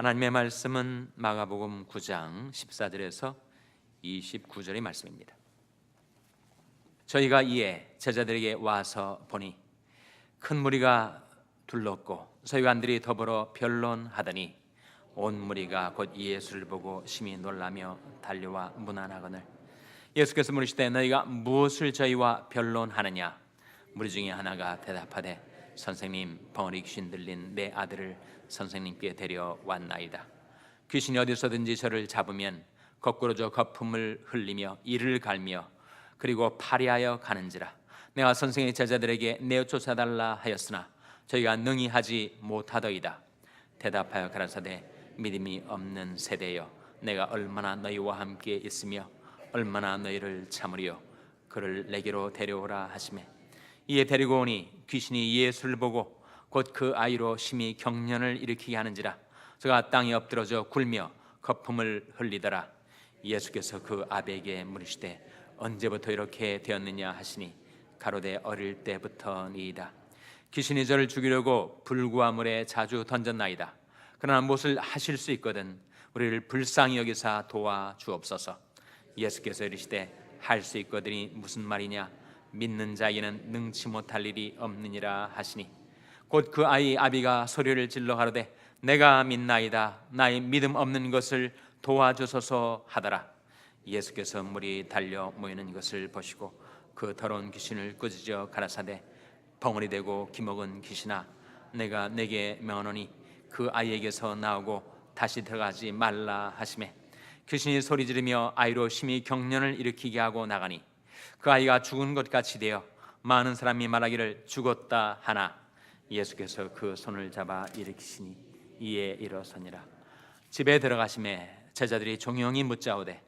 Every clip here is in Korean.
하나님의 말씀은 마가복음 9장 14절에서 29절의 말씀입니다. 저희가 이에 제자들에게 와서 보니 큰 무리가 둘렀고 서기관들이 더불어 변론하더니 온 무리가 곧 예수를 보고 심히 놀라며 달려와 문안하거늘 예수께서 물으시되 너희가 무엇을 저희와 변론하느냐? 무리 중에 하나가 대답하되 선생님, 벙어리 귀신 들린 내 아들을 선생님께 데려왔나이다. 귀신이 어디서든지 저를 잡으면 거꾸로 저 거품을 흘리며 이를 갈며 그리고 파리하여 가는지라. 내가 선생의 제자들에게 내어 쫓아달라 하였으나 저희가 능히 하지 못하더이다. 대답하여 가라사대 믿음이 없는 세대여, 내가 얼마나 너희와 함께 있으며 얼마나 너희를 참으리요. 그를 내게로 데려오라 하시매 이에 데리고 오니 귀신이 예수를 보고 곧 그 아이로 심히 경련을 일으키게 하는지라. 저가 땅에 엎드러져 굴며 거품을 흘리더라. 예수께서 그 아비에게 물으시되 언제부터 이렇게 되었느냐 하시니 가로되 어릴 때부터니이다. 귀신이 저를 죽이려고 불과 물에 자주 던졌나이다. 그러나 무엇을 하실 수 있거든 우리를 불쌍히 여기사 도와주옵소서. 예수께서 이르시되 할 수 있거든이 무슨 말이냐? 믿는 자에게는 능치 못할 일이 없느니라 하시니 곧 그 아이 아비가 소리를 질러 가로되 내가 믿나이다. 나의 믿음 없는 것을 도와주소서 하더라. 예수께서 물이 달려 모이는 것을 보시고 그 더러운 귀신을 꾸짖어 가라사대 벙어리 되고 기먹은 귀신아, 내가 내게 명하노니 그 아이에게서 나오고 다시 들어가지 말라 하시매 귀신이 소리 지르며 아이로 심히 경련을 일으키게 하고 나가니 그 아이가 죽은 것 같이 되어 많은 사람이 말하기를 죽었다 하나 예수께서 그 손을 잡아 일으키시니 이에 일어서니라. 집에 들어가심에 제자들이 종용이 묻자오되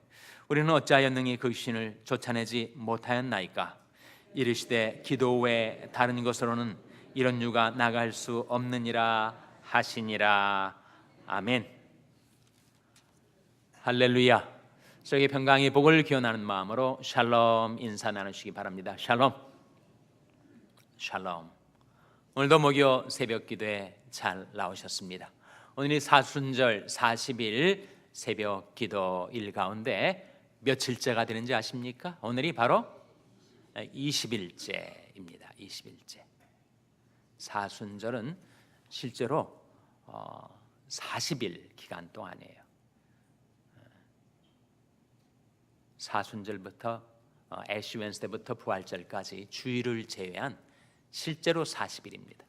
우리는 어찌하여 능히 그 귀신을 쫓아내지 못하였나이까? 이르시되 기도 외에 다른 것으로는 이런 유가 나갈 수 없느니라 하시니라. 아멘. 할렐루야. 저에게 평강의 복을 기원하는 마음으로 샬롬 인사 나누시기 바랍니다. 샬롬. 샬롬. 오늘도 목요 새벽 기도에 잘 나오셨습니다. 오늘이 사순절 40일 새벽 기도일 가운데 며칠째가 되는지 아십니까? 오늘이 바로 20일째입니다. 20일째. 사순절은 실제로 40일 기간 동안이에요. 사순절부터 애쉬 웬스데이부터 부활절까지 주일을 제외한 실제로 40일입니다.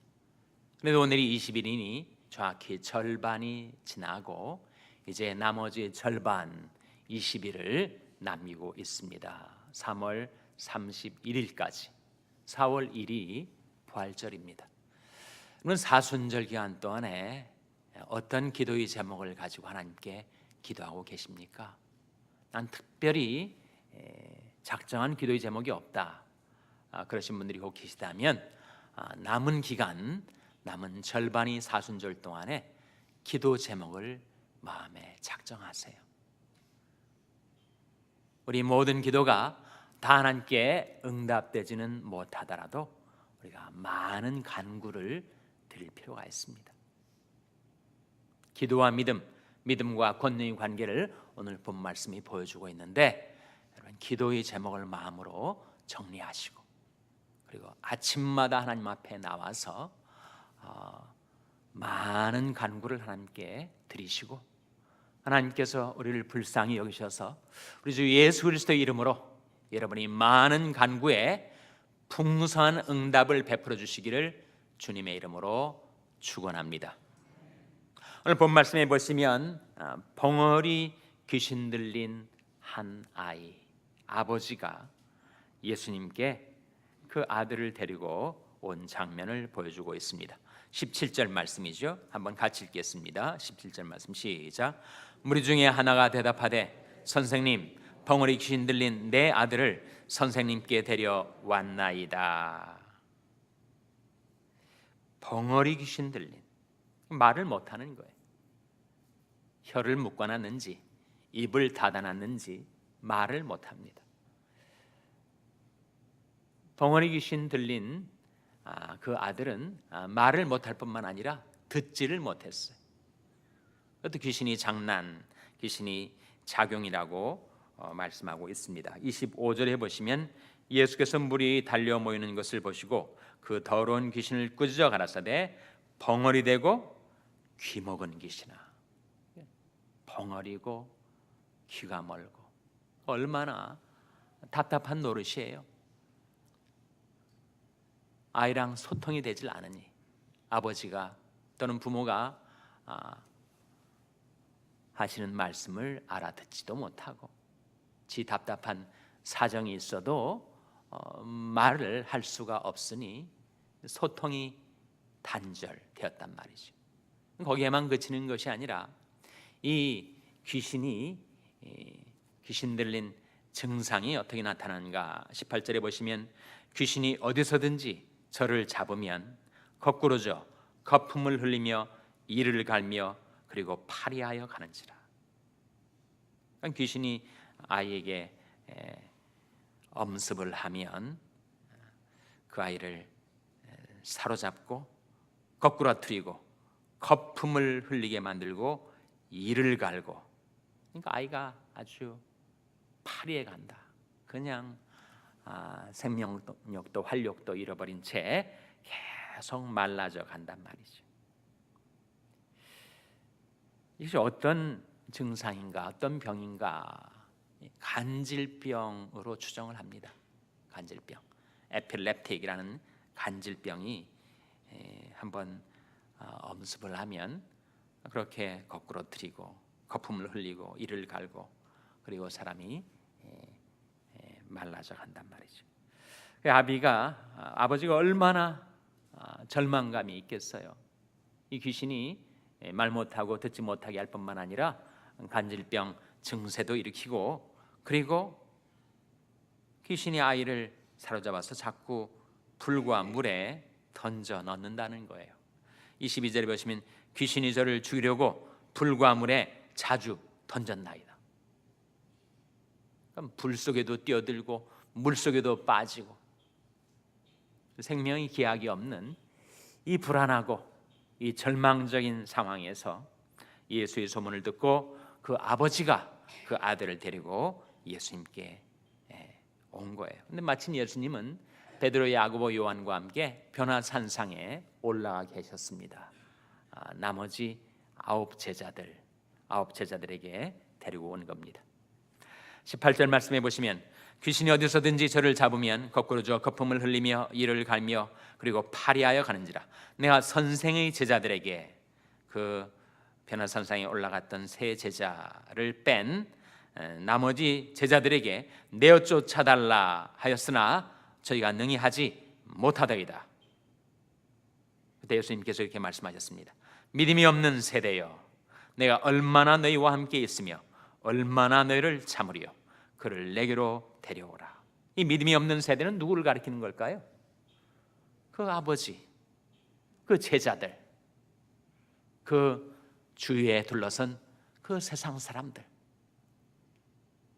그래도 오늘이 20일이니 정확히 절반이 지나고 이제 나머지 절반 20일을 남기고 있습니다. 3월 31일까지 4월 1일이 부활절입니다. 그러면 사순절 기간 동안에 어떤 기도의 제목을 가지고 하나님께 기도하고 계십니까? 난 특별히 작정한 기도의 제목이 없다. 그러신 분들이 혹 계시다면 남은 기간, 남은 절반이 사순절 동안에 기도 제목을 마음에 작정하세요. 우리 모든 기도가 다 하나님께 응답되지는 못하더라도 우리가 많은 간구를 드릴 필요가 있습니다. 기도와 믿음, 믿음과 권능의 관계를 오늘 본 말씀이 보여주고 있는데 여러분 기도의 제목을 마음으로 정리하시고 그리고 아침마다 하나님 앞에 나와서 많은 간구를 하나님께 드리시고 하나님께서 우리를 불쌍히 여기셔서 우리 주 예수 그리스도의 이름으로 여러분이 많은 간구에 풍성한 응답을 베풀어 주시기를 주님의 이름으로 축원합니다. 오늘 본 말씀에 보시면 벙어리 귀신 들린 한 아이, 아버지가 예수님께 그 아들을 데리고 온 장면을 보여주고 있습니다. 17절 말씀이죠. 한번 같이 읽겠습니다. 17절 말씀 시작. 무리 중에 하나가 대답하되 선생님, 벙어리 귀신 들린 내 아들을 선생님께 데려왔나이다. 벙어리 귀신 들린, 말을 못하는 거예요. 혀를 묶어놨는지 입을 닫아놨는지 말을 못합니다. 벙어리 귀신 들린 그 아들은 말을 못할 뿐만 아니라 듣지를 못했어요. 이것도 귀신이 장난, 귀신이 작용이라고 말씀하고 있습니다. 25절에 보시면 예수께서 물이 달려 모이는 것을 보시고 그 더러운 귀신을 꾸짖어 가라사대 벙어리 되고 귀 먹은 귀신아. 벙어리고 귀가 멀고 얼마나 답답한 노릇이에요. 아이랑 소통이 되질 않으니 아버지가 또는 부모가 하시는 말씀을 알아듣지도 못하고 지 답답한 사정이 있어도 말을 할 수가 없으니 소통이 단절되었단 말이죠. 거기에만 그치는 것이 아니라 이 귀신 들린 증상이 어떻게 나타나는가? 18절에 보시면 귀신이 어디서든지 저를 잡으면 거꾸로져 거품을 흘리며 이를 갈며 그리고 파리하여 가는지라. 그러니까 귀신이 아이에게 엄습을 하면 그 아이를 사로잡고 거꾸라뜨리고 거품을 흘리게 만들고 이를 갈고, 그러니까 아이가 아주 파리해 간다. 그냥 생명력도 활력도 잃어버린 채 계속 말라져 간단 말이죠. 이것이 어떤 증상인가, 어떤 병인가? 간질병으로 추정을 합니다. 간질병, 에필렙틱이라는 간질병이 한번 엄습을 하면 그렇게 거꾸로 들이고 거품을 흘리고 이를 갈고 그리고 사람이 말라져 간단 말이죠. 아버지가 얼마나 절망감이 있겠어요. 이 귀신이 말 못하고 듣지 못하게 할 뿐만 아니라 간질병 증세도 일으키고, 그리고 귀신이 아이를 사로잡아서 자꾸 불과 물에 던져 넣는다는 거예요. 22절에 보시면 귀신이 저를 죽이려고 불과 물에 자주 던졌나이다. 그럼 불 속에도 뛰어들고 물 속에도 빠지고 생명이 기약이 없는 이 불안하고 이 절망적인 상황에서 예수의 소문을 듣고 그 아버지가 그 아들을 데리고 예수님께 온 거예요. 근데 마침 예수님은 베드로, 야고보, 요한과 함께 변화산상에 올라가 계셨습니다. 나머지 9 제자들에게 데리고 온 겁니다. 18절 말씀해 보시면 귀신이 어디서든지 저를 잡으면 거꾸로 져 거품을 흘리며 이를 갈며 그리고 파리하여 가는지라. 내가 선생의 제자들에게, 그 변화산상에 올라갔던 세 제자를 뺀 나머지 제자들에게 내어 쫓아달라 하였으나 저희가 능히 하지 못하더이다. 그때 예수님께서 이렇게 말씀하셨습니다. 믿음이 없는 세대여, 내가 얼마나 너희와 함께 있으며 얼마나 너희를 참으리요. 그를 내게로 데려오라. 이 믿음이 없는 세대는 누구를 가리키는 걸까요? 그 아버지, 그 제자들, 그 주위에 둘러선 그 세상 사람들,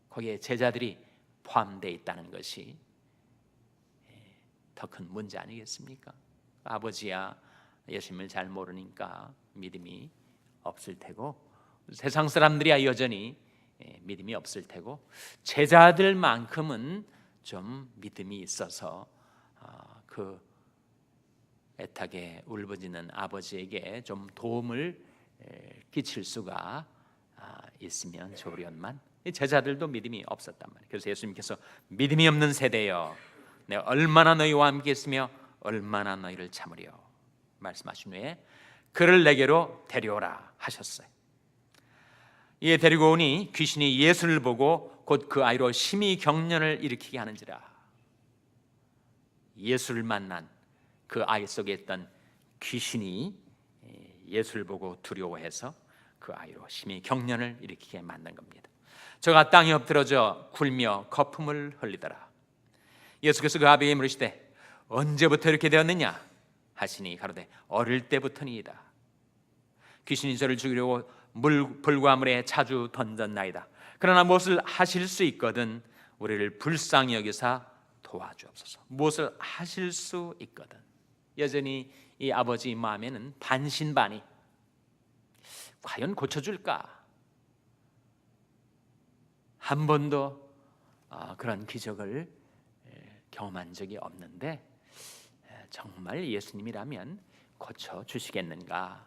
거기에 제자들이 포함되어 있다는 것이 더 큰 문제 아니겠습니까? 아버지야 예수님을 잘 모르니까 믿음이 없을 테고, 세상 사람들이야 여전히 믿음이 없을 테고, 제자들만큼은 좀 믿음이 있어서 그 애타게 울부짖는 아버지에게 좀 도움을 끼칠 수가 있으면 좋으련만 제자들도 믿음이 없었단 말이에요. 그래서 예수님께서 믿음이 없는 세대여, 내가 얼마나 너희와 함께 있으며 얼마나 너희를 참으려 말씀하신 후에 그를 내게로 데려오라 하셨어요. 이에 데리고 오니 귀신이 예수를 보고 곧 그 아이로 심히 경련을 일으키게 하는지라. 예수를 만난 그 아이 속에 있던 귀신이 예수를 보고 두려워해서 그 아이로 심히 경련을 일으키게 만든 겁니다. 저가 땅에 엎드러져 굴며 거품을 흘리더라. 예수께서 그 아비에게 물으시되 언제부터 이렇게 되었느냐 하시니 가로되 어릴 때부터니이다. 귀신이 저를 죽이려고 불과 물에 자주 던졌나이다. 그러나 무엇을 하실 수 있거든 우리를 불쌍히 여기사 도와주옵소서. 무엇을 하실 수 있거든. 여전히 이 아버지 마음에는 반신반의, 과연 고쳐줄까? 한 번도 그런 기적을 경험한 적이 없는데 정말 예수님이라면 고쳐주시겠는가?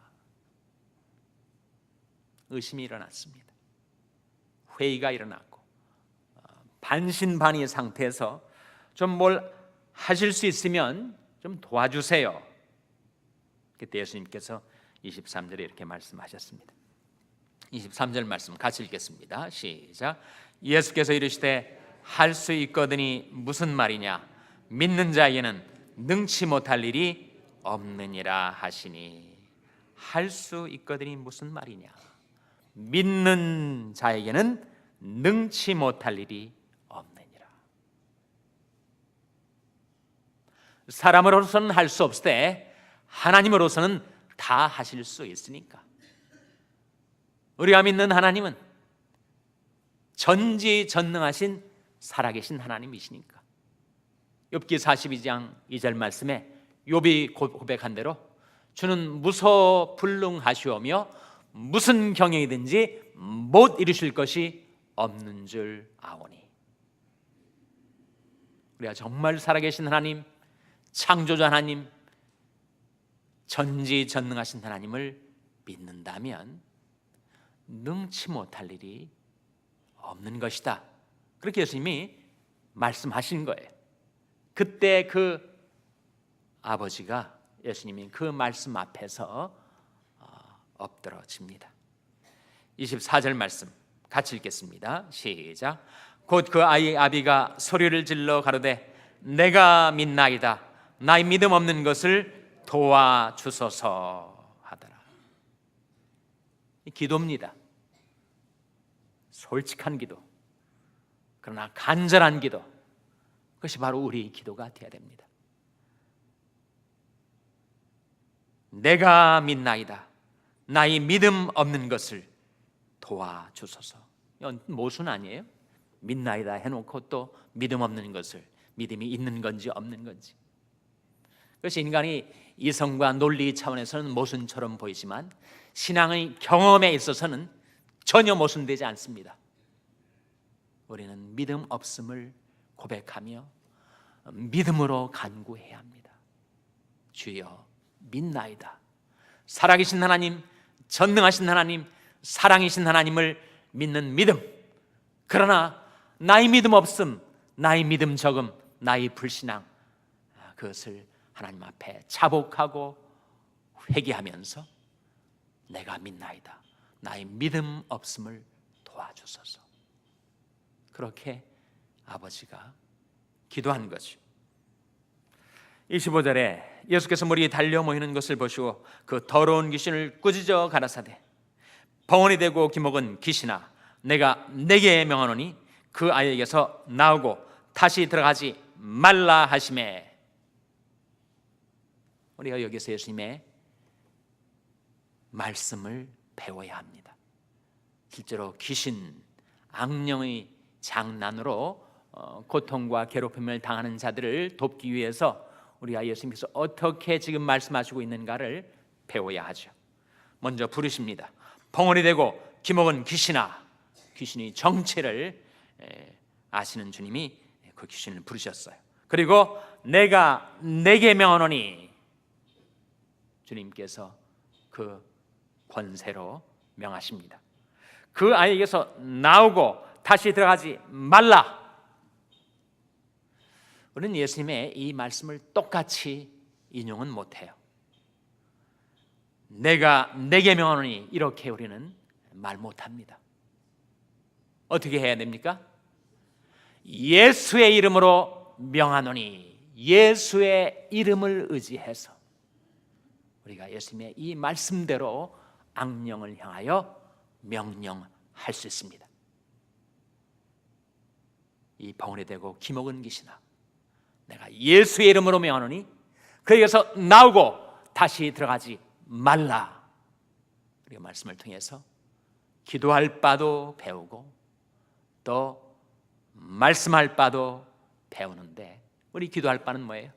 의심이 일어났습니다. 회의가 일어났고 반신반의 상태에서 좀 뭘 하실 수 있으면 좀 도와주세요. 그때 예수님께서 23절에 이렇게 말씀하셨습니다. 23절 말씀 같이 읽겠습니다. 시작. 예수께서 이르시되 할 수 있거든이 무슨 말이냐? 믿는 자에게는 능치 못할 일이 없느니라 하시니. 할 수 있거든이 무슨 말이냐? 믿는 자에게는 능치 못할 일이 없느니라. 사람으로서는 할 수 없을 때 하나님으로서는 다 하실 수 있으니까. 우리가 믿는 하나님은 전지전능하신 살아계신 하나님이시니까. 욥기 42장 2절 말씀에 욥이 고백한 대로 주는 무소불능하시오며 무슨 경영이든지 못 이루실 것이 없는 줄 아오니. 우리가 정말 살아계신 하나님, 창조자 하나님, 전지전능하신 하나님을 믿는다면 능치 못할 일이 없는 것이다. 그렇게 예수님이 말씀하신 거예요. 그때 그 아버지가 예수님이 그 말씀 앞에서 엎드러집니다. 24절 말씀 같이 읽겠습니다. 시작. 곧 그 아이의 아비가 소리를 질러 가로되 내가 믿나이다. 나의 믿음 없는 것을 도와주소서 하더라. 기도입니다. 솔직한 기도, 그러나 간절한 기도, 그것이 바로 우리의 기도가 되어야 됩니다. 내가 믿나이다. 나의 믿음 없는 것을 도와주소서. 이건 모순 아니에요? 믿나이다 해놓고 또 믿음 없는 것을, 믿음이 있는 건지 없는 건지. 그것이 인간이 이성과 논리 차원에서는 모순처럼 보이지만 신앙의 경험에 있어서는 전혀 모순되지 않습니다. 우리는 믿음 없음을 고백하며 믿음으로 간구해야 합니다. 주여 믿나이다. 살아계신 하나님, 전능하신 하나님, 사랑이신 하나님을 믿는 믿음. 그러나 나의 믿음 없음, 나의 믿음 적음, 나의 불신앙, 그것을 하나님 앞에 자복하고 회개하면서 내가 믿나이다. 나의 믿음 없음을 도와주소서. 그렇게 아버지가 기도한 거죠. 25절에 예수께서 무리에 달려 모이는 것을 보시고 그 더러운 귀신을 꾸짖어 가라사대 벙어리 되고 기먹은 귀신아 내가 내게 명하노니 그 아이에게서 나오고 다시 들어가지 말라 하시매. 우리가 여기서 예수님의 말씀을 배워야 합니다. 실제로 귀신, 악령의 장난으로 고통과 괴롭힘을 당하는 자들을 돕기 위해서 우리가 예수님께서 어떻게 지금 말씀하시고 있는가를 배워야 하죠. 먼저 부르십니다. 벙어리 되고 기먹은 귀신아. 귀신의 정체를 아시는 주님이 그 귀신을 부르셨어요. 그리고 내가 내게 명하노니 주님께서 그 권세로 명하십니다. 그 아이에게서 나오고 다시 들어가지 말라. 우리는 예수님의 이 말씀을 똑같이 인용은 못해요. 내가 내게 명하노니 이렇게 우리는 말 못합니다. 어떻게 해야 됩니까? 예수의 이름으로 명하노니, 예수의 이름을 의지해서 우리가 예수님의 이 말씀대로 악령을 향하여 명령할 수 있습니다. 이 벙어리 되고 기먹은 귀신아 내가 예수의 이름으로 명하노니 그에게서 나오고 다시 들어가지 말라. 우리가 말씀을 통해서 기도할 바도 배우고 또 말씀할 바도 배우는데 우리 기도할 바는 뭐예요?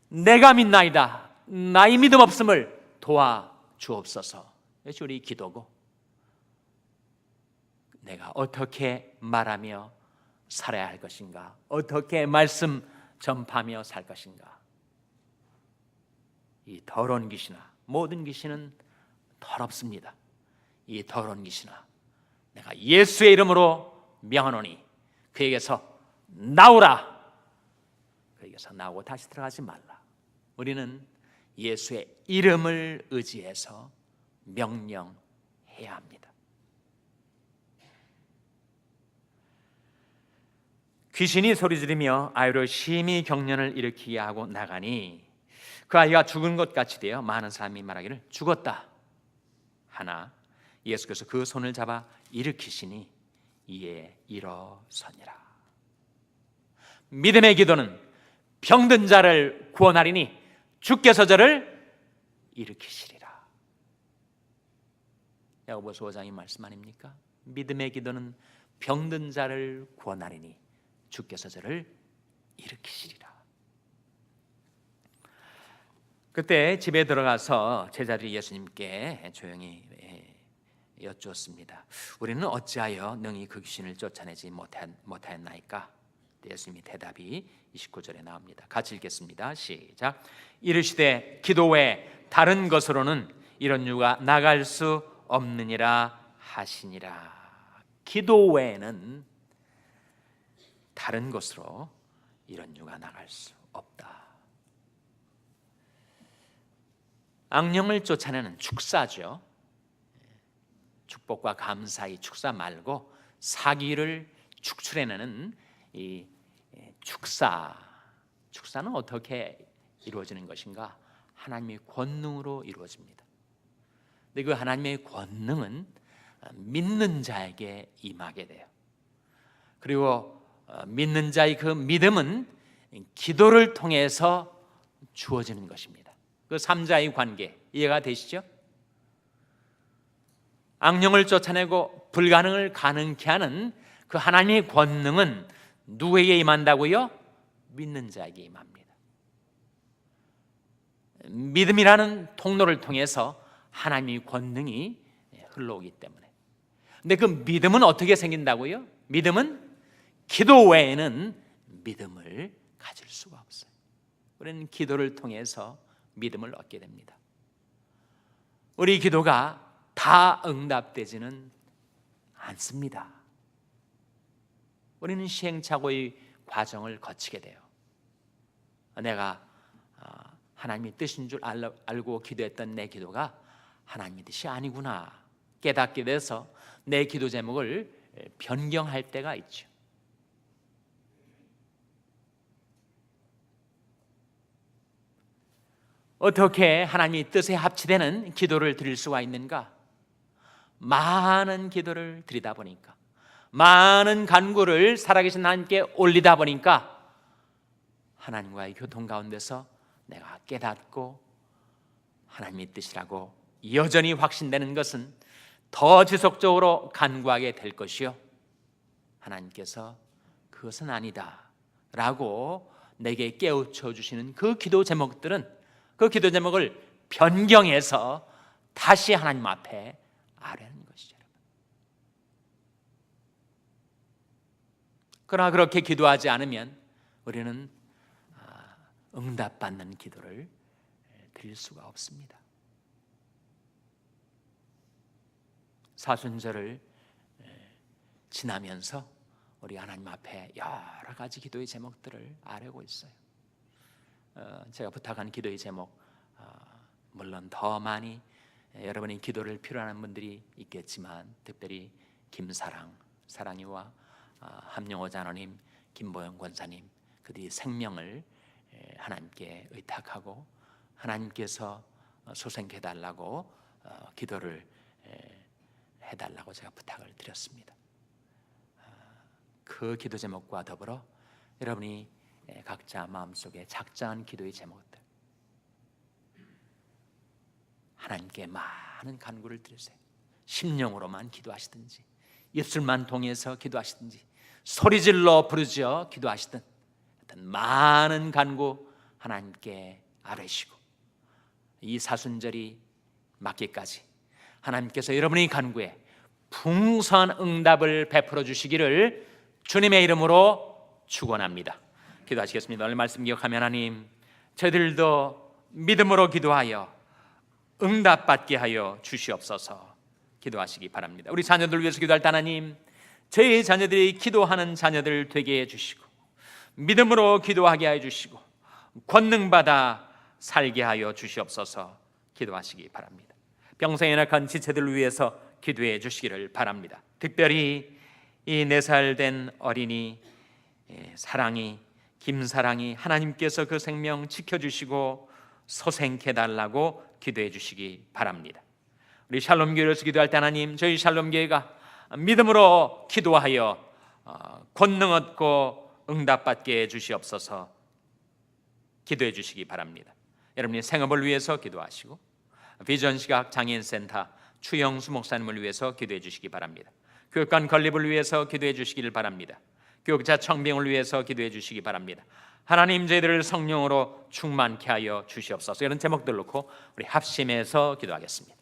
내가 믿나이다. 나의 믿음 없음을 도와주옵소서. 이것이 우리 기도고, 내가 어떻게 말하며 살아야 할 것인가, 어떻게 말씀 전파하며 살 것인가. 이 더러운 귀신아, 모든 귀신은 더럽습니다. 이 더러운 귀신아, 내가 예수의 이름으로 명하노니 그에게서 나오라. 그에게서 나오고 다시 들어가지 말라. 우리는 예수의 이름을 의지해서 명령해야 합니다. 귀신이 소리지르며 아이로 심히 경련을 일으키게 하고 나가니 그 아이가 죽은 것 같이 되어 많은 사람이 말하기를 죽었다 하나 예수께서 그 손을 잡아 일으키시니 이에 일어서니라. 믿음의 기도는 병든 자를 구원하리니 주께서 저를 일으키시리라. 야고보서 5장의 말씀 아닙니까? 믿음의 기도는 병든 자를 구원하리니 주께서 저를 일으키시리라. 그때 집에 들어가서 제자들이 예수님께 조용히 여쭈었습니다. 우리는 어찌하여 능히 그 귀신을 쫓아내지 못하였나이까? 예수님의 대답이 29절에 나옵니다. 같이 읽겠습니다. 시작. 이르시되 기도 외에 다른 것으로는 이런 유가 나갈 수 없느니라 하시니라. 기도 외에는 다른 것으로 이런 유가 나갈 수 없다. 악령을 쫓아내는 축사죠. 축복과 감사의 축사 말고 사기를 축출해내는 이 축사는 어떻게 이루어지는 것인가? 하나님의 권능으로 이루어집니다. 근데 그 하나님의 권능은 믿는 자에게 임하게 돼요. 그리고 믿는 자의 그 믿음은 기도를 통해서 주어지는 것입니다. 그 삼자의 관계 이해가 되시죠? 악령을 쫓아내고 불가능을 가능케 하는 그 하나님의 권능은 누구에게 임한다고요? 믿는 자에게 임합니다. 믿음이라는 통로를 통해서 하나님의 권능이 흘러오기 때문에. 근데 그 믿음은 어떻게 생긴다고요? 믿음은 기도 외에는 믿음을 가질 수가 없어요. 우리는 기도를 통해서 믿음을 얻게 됩니다. 우리 기도가 다 응답되지는 않습니다. 우리는 시행착오의 과정을 거치게 돼요. 내가 하나님의 뜻인 줄 알고 기도했던 내 기도가 하나님의 뜻이 아니구나 깨닫게 돼서 내 기도 제목을 변경할 때가 있죠. 어떻게 하나님의 뜻에 합치되는 기도를 드릴 수가 있는가? 많은 기도를 드리다 보니까, 많은 간구를 살아계신 하나님께 올리다 보니까 하나님과의 교통 가운데서 내가 깨닫고 하나님의 뜻이라고 여전히 확신되는 것은 더 지속적으로 간구하게 될 것이요, 하나님께서 그것은 아니다 라고 내게 깨우쳐 주시는 그 기도 제목들은 그 기도 제목을 변경해서 다시 하나님 앞에 아뢰는 것이죠. 그러나 그렇게 기도하지 않으면 우리는 응답받는 기도를 드릴 수가 없습니다. 사순절을 지나면서 우리 하나님 앞에 여러 가지 기도의 제목들을 아뢰고 있어요. 제가 부탁한 기도의 제목, 물론 더 많이 여러분의 기도를 필요하는 분들이 있겠지만 특별히 사랑이와 함영호 장로님, 김보영 권사님, 그들이 생명을 하나님께 의탁하고 하나님께서 소생케 해달라고 기도를 해달라고 제가 부탁을 드렸습니다. 그 기도 제목과 더불어 여러분이 각자 마음속에 작정한 기도의 제목들, 하나님께 많은 간구를 드리세요. 심령으로만 기도하시든지 입술만 통해서 기도하시든지 소리질러 부르짖어 기도하시든 많은 간구 하나님께 아뢰시고 이 사순절이 맞기까지 하나님께서 여러분의 간구에 풍성한 응답을 베풀어 주시기를 주님의 이름으로 축원합니다. 기도하시겠습니다. 오늘 말씀 기억하면 하나님, 저희들도 믿음으로 기도하여 응답받게 하여 주시옵소서. 기도하시기 바랍니다. 우리 자녀들 위해서 기도할 때 하나님, 저희 자녀들이 기도하는 자녀들 되게 해주시고 믿음으로 기도하게 하여 주시고 권능받아 살게 하여 주시옵소서. 기도하시기 바랍니다. 병상에 낙한 지체들을 위해서 기도해 주시기를 바랍니다. 특별히 이 4살 된 어린이 사랑이, 김사랑이, 하나님께서 그 생명 지켜주시고 소생케 달라고 기도해 주시기 바랍니다. 우리 샬롬교회에서 기도할 때 하나님, 저희 샬롬교회가 믿음으로 기도하여 권능 얻고 응답받게 해 주시옵소서. 기도해 주시기 바랍니다. 여러분의 생업을 위해서 기도하시고 비전시각 장애인센터 추영수 목사님을 위해서 기도해 주시기 바랍니다. 교육관 건립을 위해서 기도해 주시기를 바랍니다. 교육자 청빙을 위해서 기도해 주시기 바랍니다. 하나님, 저희들을 성령으로 충만케 하여 주시옵소서. 이런 제목들 놓고 우리 합심해서 기도하겠습니다.